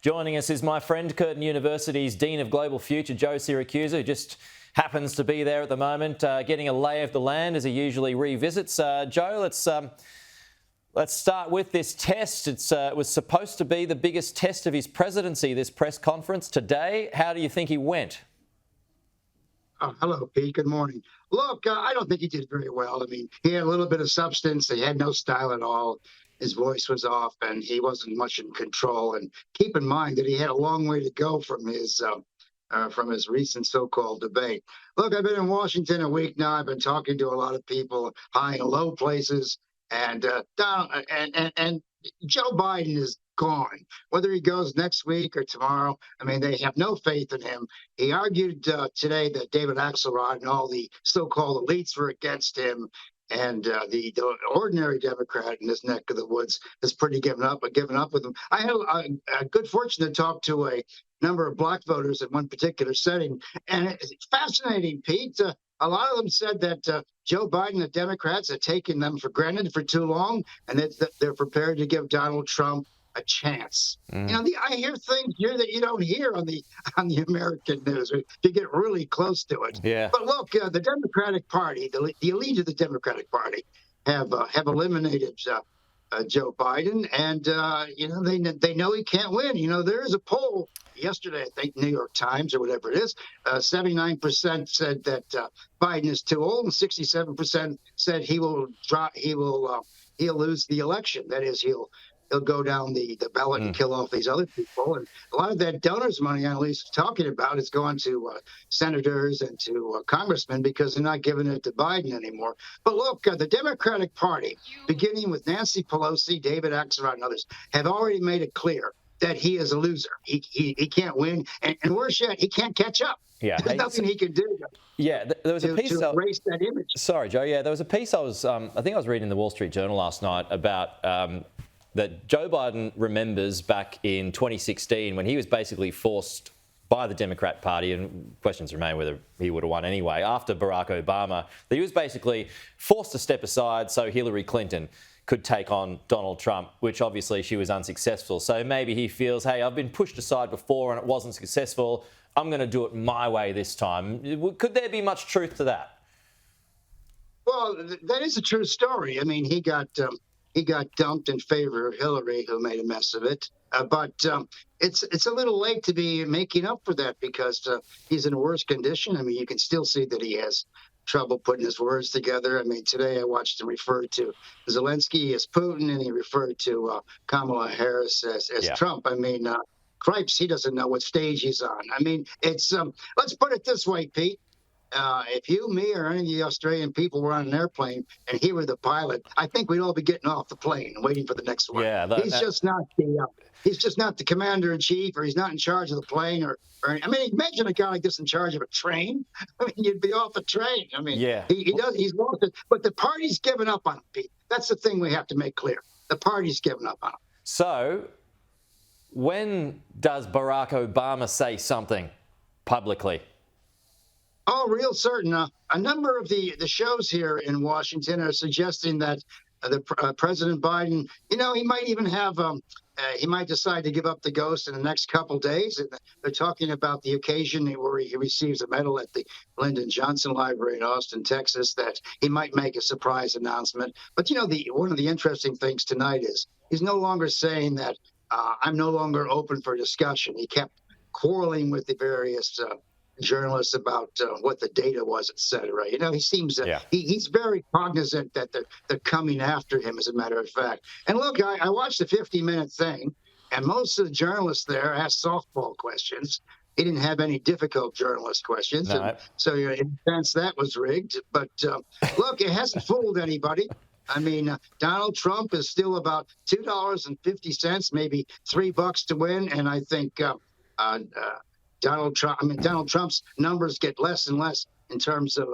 Joining us is my friend, Curtin University's Dean of Global Future, Joe Siracusa, who just happens to be there at the moment, getting a lay of the land as he usually revisits. Joe, let's start with this test. It was supposed to be the biggest test of his presidency, this press conference today. How do you think he went? Hello, Pete. Good morning. Look, I don't think he did very well. I mean, he had a little bit of substance. He had no style at all. His voice was off, and he wasn't much in control. And keep in mind that he had a long way to go from his recent so-called debate. Look, I've been in Washington a week now. I've been talking to a lot of people, high and low places, and and Joe Biden is gone. Whether he goes next week or tomorrow, I mean, they have no faith in him. He argued today that David Axelrod and all the so-called elites were against him. And the ordinary Democrat in this neck of the woods has pretty given up with him. I had a good fortune to talk to a number of black voters in one particular setting. And it's fascinating, Pete. A lot of them said that Joe Biden, the Democrats, had taken them for granted for too long, and that they're prepared to give Donald Trump a chance. You know, I hear things here that you don't hear on the American news. You get really close to it. Yeah. But look, the Democratic Party, the elite of the Democratic Party, have eliminated Joe Biden, and you know they know he can't win. You know, there is a poll yesterday, I think, New York Times or whatever it is. 79% said that Biden is too old, and 67% said he'll lose the election. That is, he'll go down the ballot and kill off these other people. And a lot of that donors' money Annalise is talking about is going to senators and to congressmen because they're not giving it to Biden anymore. But look, the Democratic Party, beginning with Nancy Pelosi, David Axelrod, and others, have already made it clear that he is a loser. He can't win. And worse yet, he can't catch up. Yeah, there's nothing he can do. Yeah, there was a piece to erase that image. Sorry, Joe. Yeah, there was a piece I think I was reading in the Wall Street Journal last night about that Joe Biden remembers back in 2016 when he was basically forced by the Democrat Party, and questions remain whether he would have won anyway, after Barack Obama, that he was basically forced to step aside so Hillary Clinton could take on Donald Trump, which obviously she was unsuccessful. So maybe he feels, hey, I've been pushed aside before and it wasn't successful. I'm going to do it my way this time. Could there be much truth to that? Well, that is a true story. I mean, he got dumped in favor of Hillary, who made a mess of it. But it's a little late to be making up for that because he's in worse condition. I mean, you can still see that he has trouble putting his words together. I mean, today I watched him refer to Zelensky as Putin, and he referred to Kamala Harris as Trump. I mean, cripes, he doesn't know what stage he's on. I mean, it's let's put it this way, Pete. If you, me, or any of the Australian people were on an airplane and he were the pilot, I think we'd all be getting off the plane and waiting for the next one. Yeah, he's just not the commander in chief, or he's not in charge of the plane, or I mean, imagine a guy like this in charge of a train. I mean, you'd be off the train. I mean, yeah, he's lost it, but the party's given up on him, Pete. That's the thing we have to make clear. The party's given up on him. So, when does Barack Obama say something publicly? Oh, real certain. A number of the shows here in Washington are suggesting that President Biden, you know, he might even have, he might decide to give up the ghost in the next couple days. And they're talking about the occasion where he receives a medal at the Lyndon Johnson Library in Austin, Texas, that he might make a surprise announcement. But, you know, one of the interesting things tonight is he's no longer saying that I'm no longer open for discussion. He kept quarreling with the various journalists about what the data was, et cetera. You know, he seems he's very cognizant that they're coming after him, as a matter of fact. And look, I watched the 50-minute thing, and most of the journalists there asked softball questions. He didn't have any difficult journalist questions. No. And so in a sense, that was rigged. But look, it hasn't fooled anybody. I mean, Donald Trump is still about $2.50, maybe $3 to win. And I think Donald Trump's numbers get less and less in terms of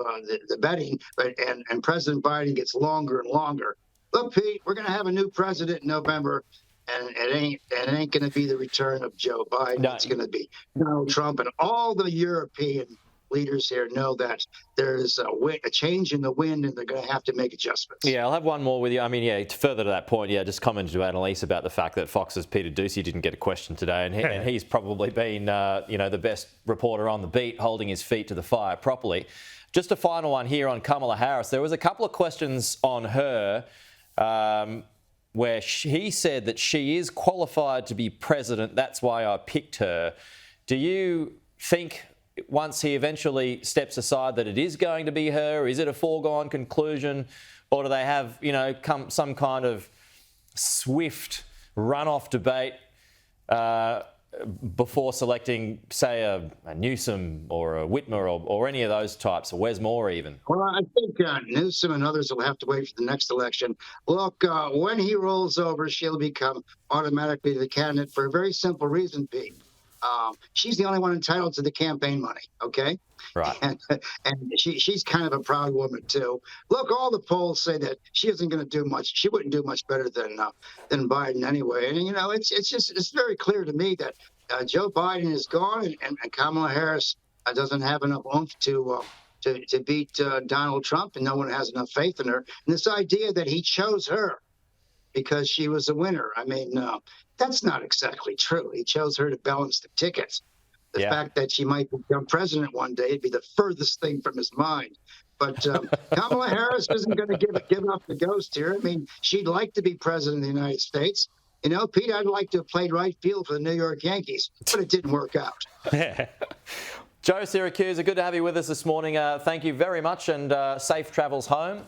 the betting, and President Biden gets longer and longer. Look, Pete, we're going to have a new president in November, and it ain't going to be the return of Joe Biden. No. It's going to be Donald Trump and all the European leaders here know that there's a change in the wind, and they're going to have to make adjustments. Yeah, I'll have one more with you. I mean, yeah, further to that point, yeah, just commented to Annalise about the fact that Fox's Peter Doocy didn't get a question today, and he's probably been, the best reporter on the beat, holding his feet to the fire properly. Just a final one here on Kamala Harris. There was a couple of questions on her where he said that she is qualified to be president. That's why I picked her. Do you think once he eventually steps aside that it is going to be her? Is it a foregone conclusion? Or do they have, some kind of swift runoff debate before selecting, say, a Newsom or a Whitmer or any of those types, or Wes Moore even? Well, I think Newsom and others will have to wait for the next election. Look, when he rolls over, she'll become automatically the candidate for a very simple reason, Pete. She's the only one entitled to the campaign money, okay? Right. And she's kind of a proud woman, too. Look, all the polls say that she isn't going to do much. She wouldn't do much better than Biden anyway. And, it's very clear to me that Joe Biden is gone, and Kamala Harris doesn't have enough oomph to beat Donald Trump, and no one has enough faith in her. And this idea that he chose her because she was a winner, I mean, that's not exactly true. He chose her to balance the tickets. The fact that she might become president one day would be the furthest thing from his mind. But Kamala Harris isn't going to give up the ghost here. I mean, she'd like to be president of the United States. Pete, I'd like to have played right field for the New York Yankees, but it didn't work out. Joe Siracusa, good to have you with us this morning. Thank you very much, and safe travels home.